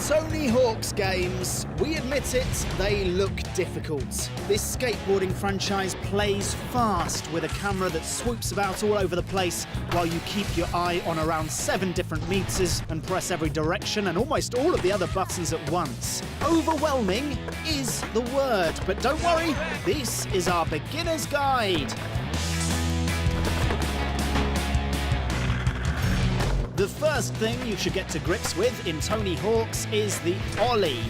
Tony Hawk's games, we admit it, they look difficult. This skateboarding franchise plays fast with a camera that swoops about all over the place while you keep your eye on around 7 different meters and press every direction and almost all of the other buttons at once. Overwhelming is the word, but don't worry, this is our beginner's guide. The first thing you should get to grips with in Tony Hawk's is the ollie.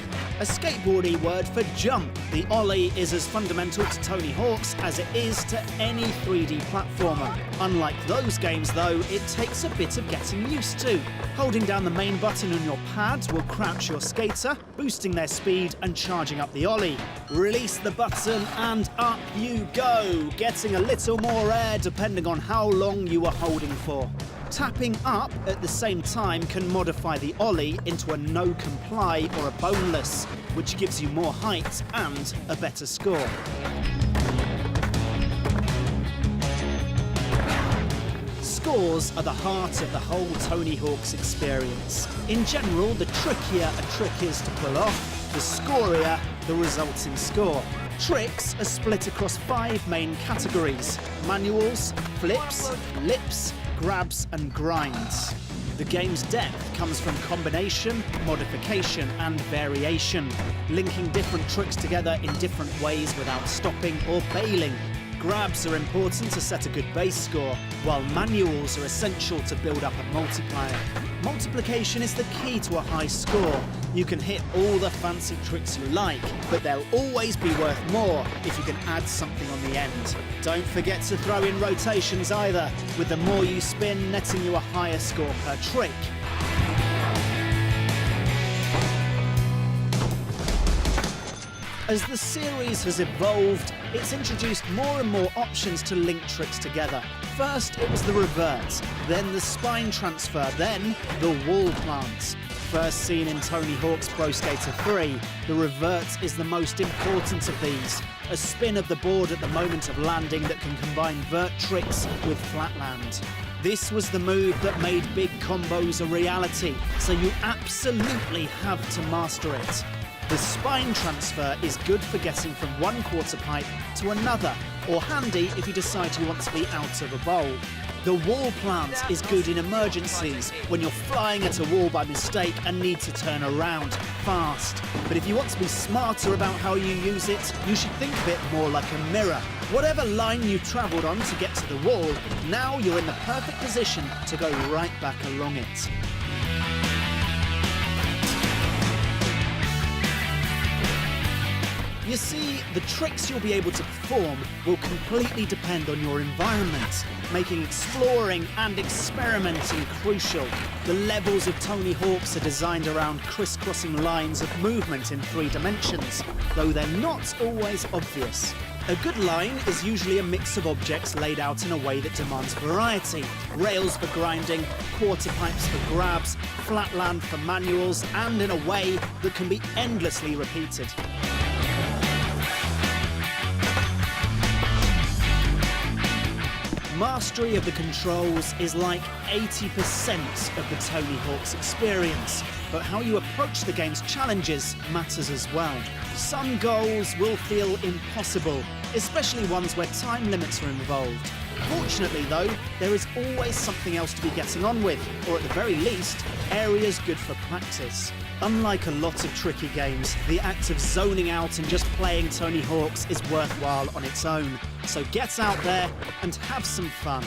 A skateboardy word for jump, the ollie is as fundamental to Tony Hawk's as it is to any 3D platformer. Unlike those games though, it takes a bit of getting used to. Holding down the main button on your pad will crouch your skater, boosting their speed and charging up the ollie. Release the button and up you go, getting a little more air depending on how long you are holding for. Tapping up at the same time can modify the ollie into a no-comply or a boneless, which gives you more height and a better score. Scores are the heart of the whole Tony Hawk's experience. In general, the trickier a trick is to pull off, the scorier the resulting score. Tricks are split across 5 main categories: manuals, flips, lips, grabs and grinds. The game's depth comes from combination, modification and variation, linking different tricks together in different ways without stopping or bailing. Grabs are important to set a good base score, while manuals are essential to build up a multiplier. Multiplication is the key to a high score. You can hit all the fancy tricks you like, but they'll always be worth more if you can add something on the end. Don't forget to throw in rotations either, with the more you spin netting you a higher score per trick. As the series has evolved, it's introduced more and more options to link tricks together. First, it was the revert, then the spine transfer, then the wall plant. First seen in Tony Hawk's Pro Skater 3, the revert is the most important of these. A spin of the board at the moment of landing that can combine vert tricks with flatland. This was the move that made big combos a reality, so you absolutely have to master it. The spine transfer is good for getting from one quarter pipe to another, or handy if you decide you want to be out of a bowl. The wall plant is good in emergencies, when you're flying at a wall by mistake and need to turn around fast. But if you want to be smarter about how you use it, you should think of it more like a mirror. Whatever line you travelled on to get to the wall, now you're in the perfect position to go right back along it. You see, the tricks you'll be able to perform will completely depend on your environment, making exploring and experimenting crucial. The levels of Tony Hawk's are designed around crisscrossing lines of movement in 3 dimensions, though they're not always obvious. A good line is usually a mix of objects laid out in a way that demands variety. Rails for grinding, quarter pipes for grabs, flatland for manuals, and in a way that can be endlessly repeated. Mastery of the controls is like 80% of the Tony Hawk's experience, but how you approach the game's challenges matters as well. Some goals will feel impossible, especially ones where time limits are involved. Fortunately though, there is always something else to be getting on with, or at the very least, areas good for practice. Unlike a lot of tricky games, the act of zoning out and just playing Tony Hawk's is worthwhile on its own. So get out there and have some fun.